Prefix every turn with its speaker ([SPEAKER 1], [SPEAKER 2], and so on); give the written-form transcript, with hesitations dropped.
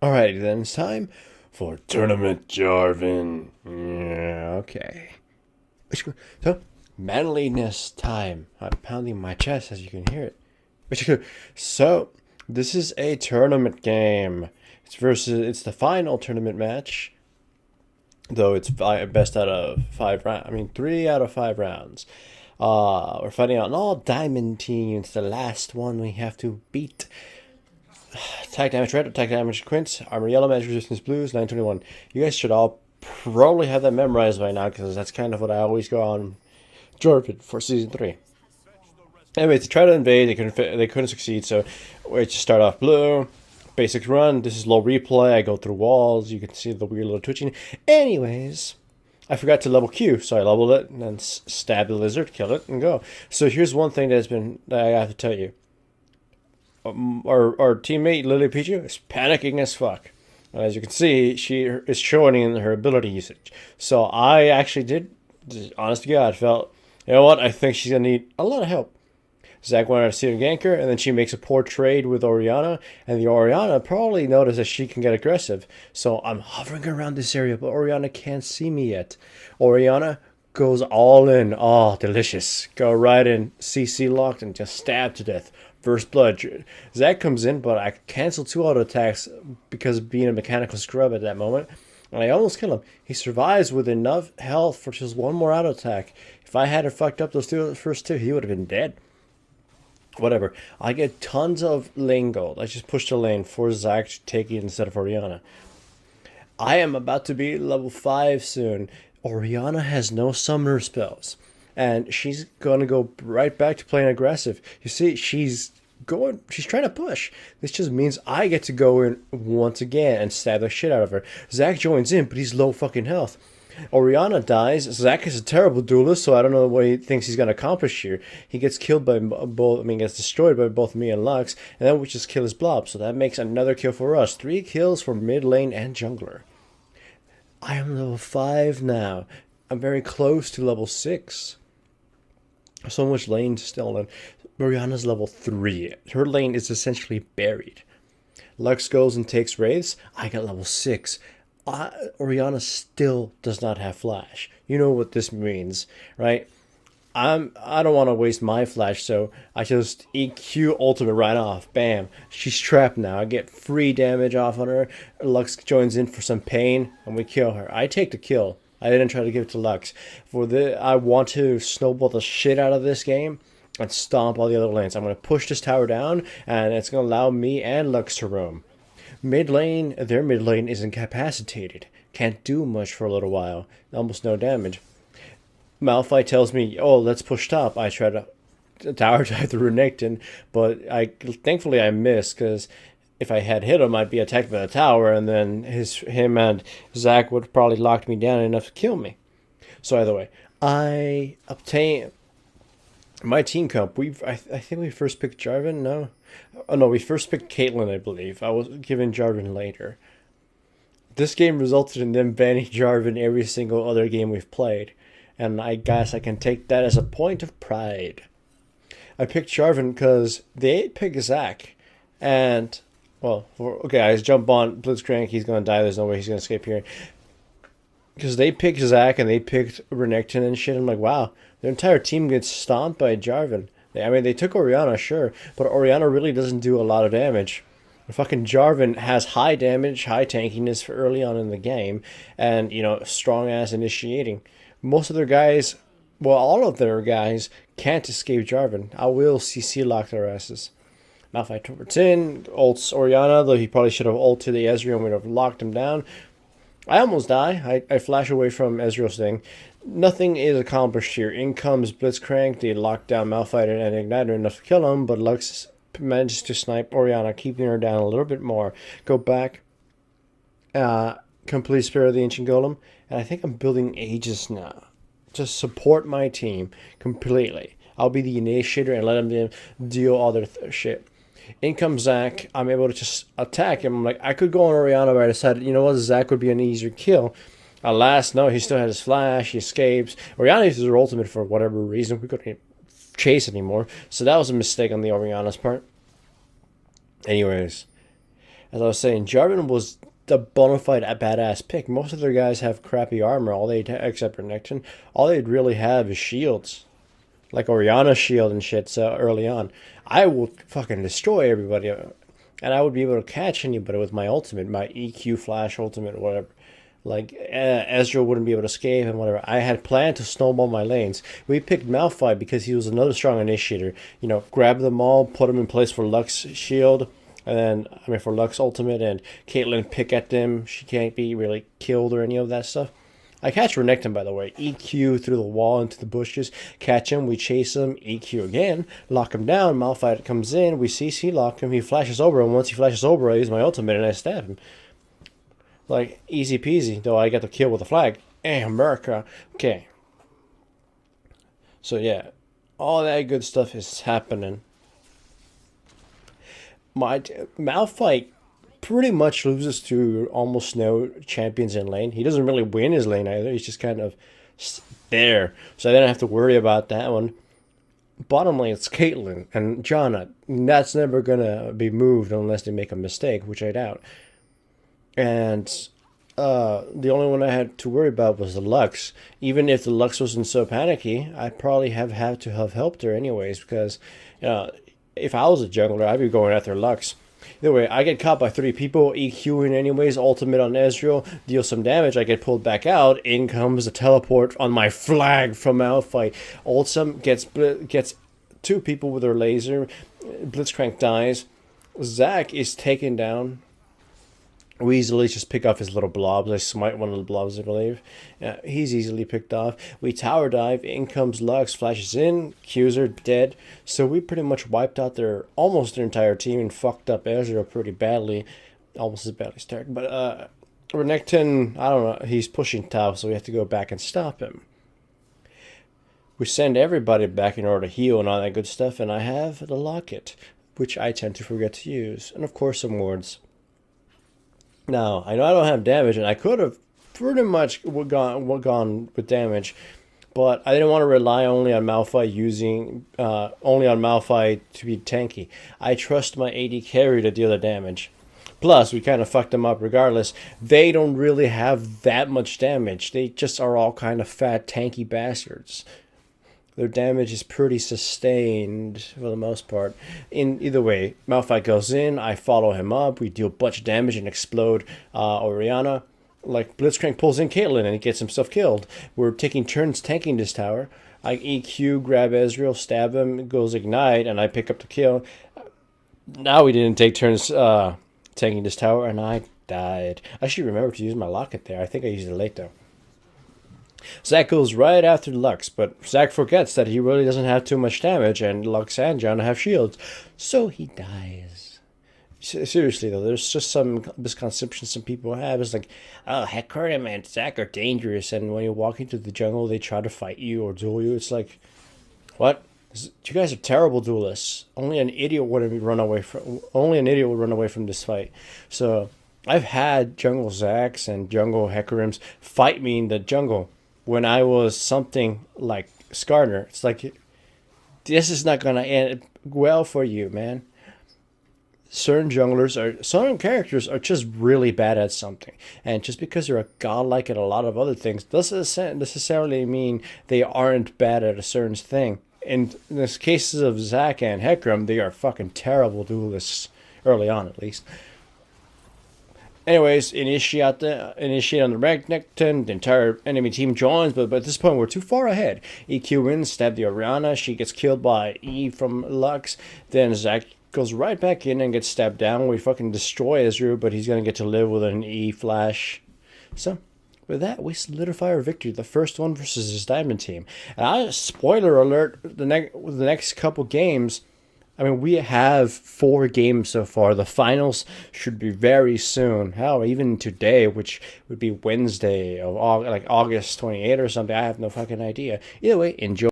[SPEAKER 1] Alrighty then, it's time for Tournament Jarvan. Yeah, okay. So, manliness time. I'm pounding my chest as you can hear it. So, this is a tournament game. It's the final tournament match. Though it's best out of 5 rounds. I mean, 3 out of 5 rounds. We're fighting out an all diamond team. It's the last one we have to beat. Attack damage red, attack damage quince, armor yellow, magic resistance blues, 921. You guys should all probably have that memorized by now because that's kind of what I always go on Jarvan for season 3. Anyway, to try to invade, they couldn't succeed, so we just start off blue. Basic run. This is low replay. I go through walls. You can see the weird little twitching. Anyways, I forgot to level Q, so I leveled it and then stabbed the lizard, killed it, and go. So here's one thing that I have to tell you. Our teammate Lily Pichu is panicking as fuck. As you can see, she is showing in her ability usage. So I actually did, honest to God, felt, you know what, I think she's going to need a lot of help. Zach wanted to see her gank her, and then she makes a poor trade with Orianna, and the Orianna probably noticed that she can get aggressive. So I'm hovering around this area, but Orianna can't see me yet. Orianna goes all in. Oh, delicious. Go right in, CC locked, and just stab to death. First blood. Zach comes in, but I cancel 2 auto attacks because of being a mechanical scrub at that moment. And I almost kill him. He survives with enough health for just 1 more auto attack. If I hadn't fucked up those first 2, he would have been dead. Whatever. I get tons of lane gold. I just push the lane for Zach to take it instead of Orianna. I am about to be level 5 soon. Orianna has no summoner spells. And she's going to go right back to playing aggressive. You see, she's trying to push. This just means I get to go in once again and stab the shit out of her. Zach joins in, but he's low fucking health. Orianna dies. Zach is a terrible duelist, so I don't know what he thinks he's going to accomplish here. He gets killed by gets destroyed by both me and Lux, and then we just kill his blob. So that makes another kill for us. 3 kills for mid lane and jungler. I am level 5 now. I'm very close to level 6. So much lane still in. Orianna's level 3. Her lane is essentially buried. Lux goes and takes wraiths. I got level 6. Orianna still does not have flash. You know what this means, right? I don't want to waste my flash, so I just EQ ultimate right off. Bam. She's trapped now. I get free damage off on her. Lux joins in for some pain, and we kill her. I take the kill. I didn't try to give it to Lux. I want to snowball the shit out of this game and stomp all the other lanes. I'm going to push this tower down, and it's going to allow me and Lux to roam. Their mid lane is incapacitated. Can't do much for a little while. Almost no damage. Malphite tells me, oh, let's push top. I try to tower dive the Renekton, but thankfully I missed, because if I had hit him, I'd be attacked by the tower, and then him and Zach would have probably locked me down enough to kill me. So either way, I obtain my team comp. I think we first picked Jarvan. No, oh no, we first picked Caitlyn, I believe. I was given Jarvan later. This game resulted in them banning Jarvan every single other game we've played, and I guess I can take that as a point of pride. I picked Jarvan because they picked Zach, and well, okay, I just jump on Blitzcrank. He's gonna die. There's no way he's gonna escape here. Because they picked Zach and they picked Renekton and shit. I'm like, wow, their entire team gets stomped by Jarvan. I mean, they took Orianna, sure, but Orianna really doesn't do a lot of damage. Fucking Jarvan has high damage, high tankiness for early on in the game, and, strong ass initiating. Most of their guys, well, all of their guys can't escape Jarvan. I will CC lock their asses. Malphite towards in, ults Orianna, though he probably should have ulted the Ezreal and would have locked him down. I almost die. I flash away from Ezreal's thing. Nothing is accomplished here. In comes Blitzcrank. They lock down Malphite and Igniter enough to kill him, but Lux manages to snipe Orianna, keeping her down a little bit more. Go back. Complete Spirit of the Ancient Golem. And I think I'm building Aegis now. Just support my team completely. I'll be the initiator and let them deal all their shit. In comes Zach. I'm able to just attack him. I'm like, I could go on Orianna, but I decided, you know what, Zach would be an easier kill. Alas, no, he still had his flash. He escapes. Orianna uses her ultimate for whatever reason. We couldn't chase anymore. So that was a mistake on the Orianna's part. Anyways, as I was saying, Jarvan was the bona fide badass pick. Most of their guys have crappy armor. Except for Necton, all they'd really have is shields, like Oriana's shield and shit. So early on, I will fucking destroy everybody, and I would be able to catch anybody with my ultimate, my EQ flash ultimate, or whatever. Like Ezreal wouldn't be able to escape and whatever. I had planned to snowball my lanes. We picked Malphite because he was another strong initiator. You know, grab them all, put them in place for Lux shield, and then for Lux ultimate, and Caitlyn pick at them. She can't be really killed or any of that stuff. I catch Renekton, by the way. EQ through the wall into the bushes. Catch him. We chase him. EQ again. Lock him down. Malphite comes in. We CC lock him. He flashes over. And once he flashes over, I use my ultimate and I stab him. Like, easy peasy. Though I get the kill with a flag. America. Okay. So, yeah. All that good stuff is happening. Malphite pretty much loses to almost no champions in lane. He doesn't really win his lane either. He's just kind of there. So I didn't have to worry about that one. Bottom lane, it's Caitlyn and Janna. That's never going to be moved unless they make a mistake, which I doubt. And the only one I had to worry about was the Lux. Even if the Lux wasn't so panicky, I'd probably have had to have helped her anyways, because if I was a jungler, I'd be going after Lux. Either way, I get caught by 3 people, EQing anyways, ultimate on Ezreal, deal some damage, I get pulled back out, in comes the teleport on my flag from Malphite. Ultim gets 2 people with their laser, Blitzcrank dies, Zac is taken down. We easily just pick off his little blobs. I smite one of the blobs, I believe. He's easily picked off. We tower dive. In comes Lux. Flashes in. Q's are dead. So we pretty much wiped out almost their entire team and fucked up Ezreal pretty badly. Almost as badly started. But Renekton, I don't know. He's pushing top, so we have to go back and stop him. We send everybody back in order to heal and all that good stuff. And I have the locket, which I tend to forget to use. And of course some wards. Now, I know I don't have damage, and I could have pretty much gone with damage, but I didn't want to rely only on Malphite to be tanky. I trust my AD carry to deal the damage. Plus, we kind of fucked them up regardless. They don't really have that much damage. They just are all kind of fat, tanky bastards. Their damage is pretty sustained for the most part. In either way, Malphite goes in, I follow him up, we deal a bunch of damage and explode Oriana. Like, Blitzcrank pulls in Caitlyn and he gets himself killed. We're taking turns tanking this tower. I EQ, grab Ezreal, stab him, goes Ignite, and I pick up the kill. Now we didn't take turns tanking this tower, and I died. I should remember to use my locket there. I think I used it late, though. Zac goes right after Lux, but Zac forgets that he really doesn't have too much damage, and Lux and Janna have shields, so he dies. Seriously, though, there's just some misconceptions some people have. It's like, oh, Hecarim and Zac are dangerous, and when you walk into the jungle, they try to fight you or duel you. It's like, what? You guys are terrible duelists. Only an idiot would run away from this fight. So I've had jungle Zacs and jungle Hecarims fight me in the jungle when I was something like Skarner. It's like, this is not going to end well for you, man. Certain characters are just really bad at something. And just because they're a godlike at a lot of other things doesn't necessarily mean they aren't bad at a certain thing. In the cases of Zac and Hecarim, they are fucking terrible duelists, early on at least. Anyways, initiate on the Renekton. The entire enemy team joins, but at this point we're too far ahead. EQ wins, stab the Oriana. She gets killed by E from Lux. Then Zac goes right back in and gets stabbed down. We fucking destroy Ezreal, but he's gonna get to live with an E flash. So with that, we solidify our victory. The first one versus his diamond team. And spoiler alert: the next couple games. I mean, we have 4 games so far. The finals should be very soon. Hell, even today, which would be Wednesday of August 28th or something. I have no fucking idea. Either way, enjoy.